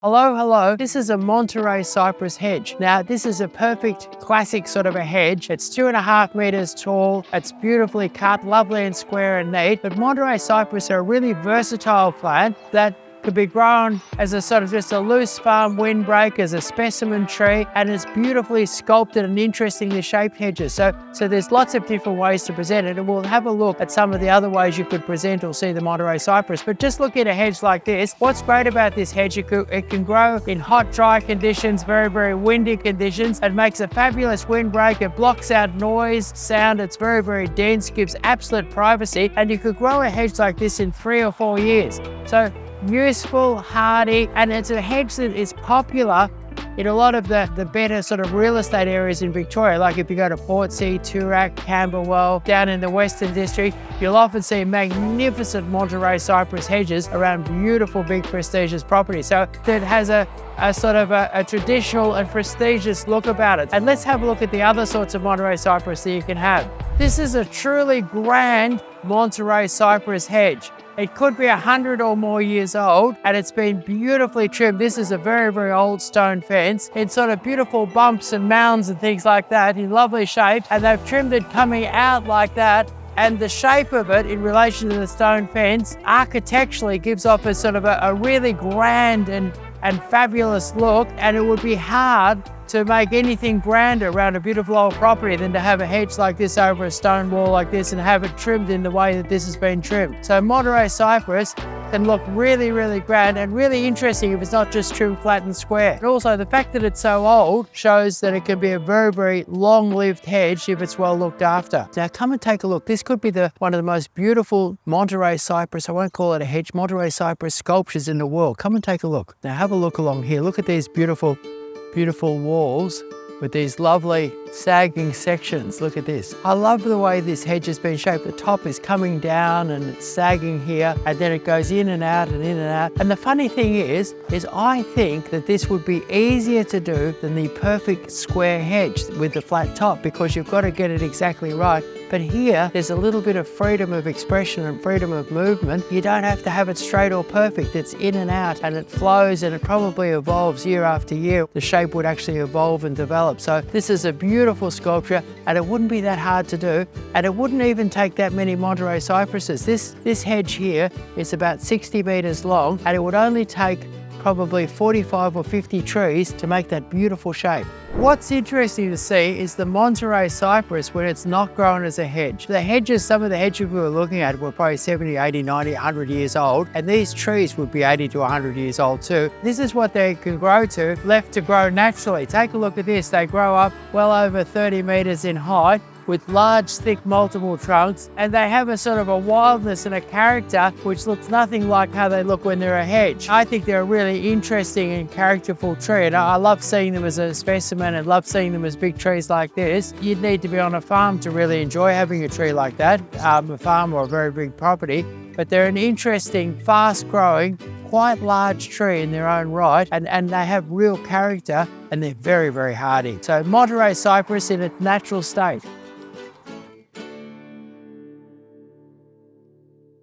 Hello, hello. This is a Monterey Cypress Hedge. Now, this is a perfect classic sort of a hedge. It's 2.5 meters tall. It's beautifully cut, lovely and square and neat. But Monterey Cypress are a really versatile plant that could be grown as a sort of just a loose farm windbreak, as a specimen tree, and it's beautifully sculpted and interestingly shaped hedges. So there's lots of different ways to present it, and we'll have a look at some of the other ways you could present or see the Monterey Cypress. But just look at a hedge like this. What's great about this hedge, it can grow in hot, dry conditions, very, very windy conditions. It makes a fabulous windbreak. It blocks out noise, sound. It's very, very dense, gives absolute privacy, and you could grow a hedge like this in 3 or 4 years. So useful, hardy, and it's a hedge that is popular in a lot of the better sort of real estate areas in Victoria. Like if you go to Portsea, Toorak, Campbellfield, down in the Western District, you'll often see magnificent Monterey Cypress hedges around beautiful, big, prestigious properties. So it has a sort of a traditional and prestigious look about it. And let's have a look at the other sorts of Monterey Cypress that you can have. This is a truly grand Monterey Cypress hedge. It could be 100 or more years old, and it's been beautifully trimmed. This is a very, very old stone fence. It's sort of beautiful bumps and mounds and things like that in lovely shape, and they've trimmed it coming out like that. And the shape of it in relation to the stone fence architecturally gives off a sort of a really grand and fabulous look, and it would be hard to make anything grander around a beautiful old property than to have a hedge like this over a stone wall like this and have it trimmed in the way that this has been trimmed. So Monterey Cypress can look really, really grand and really interesting if it's not just trimmed flat and square. And also the fact that it's so old shows that it can be a very, very long-lived hedge if it's well looked after. Now come and take a look. This could be one of the most beautiful Monterey Cypress, I won't call it a hedge, Monterey Cypress sculptures in the world. Come and take a look. Now have a look along here. Look at these beautiful walls with these lovely sagging sections. Look at this. I love the way this hedge has been shaped. The top is coming down and it's sagging here, and then it goes in and out and in and out. And the funny thing is I think that this would be easier to do than the perfect square hedge with the flat top, because you've got to get it exactly right. But here, there's a little bit of freedom of expression and freedom of movement. You don't have to have it straight or perfect. It's in and out, and it flows, and it probably evolves year after year. The shape would actually evolve and develop. So this is a beautiful sculpture, and it wouldn't be that hard to do, and it wouldn't even take that many Monterey Cypresses. This hedge here is about 60 meters long, and it would only take probably 45 or 50 trees to make that beautiful shape. What's interesting to see is the Monterey Cypress when it's not grown as a hedge. The hedges, some of the hedges we were looking at were probably 70, 80, 90, 100 years old, and these trees would be 80 to 100 years old too. This is what they can grow to, left to grow naturally. Take a look at this. They grow up well over 30 meters in height, with large, thick, multiple trunks, and they have a sort of a wildness and a character which looks nothing like how they look when they're a hedge. I think they're a really interesting and characterful tree, and I love seeing them as a specimen and love seeing them as big trees like this. You'd need to be on a farm to really enjoy having a tree like that, a farm or a very big property, but they're an interesting, fast-growing, quite large tree in their own right, and they have real character, and they're very, very hardy. So Monterey Cypress in its natural state.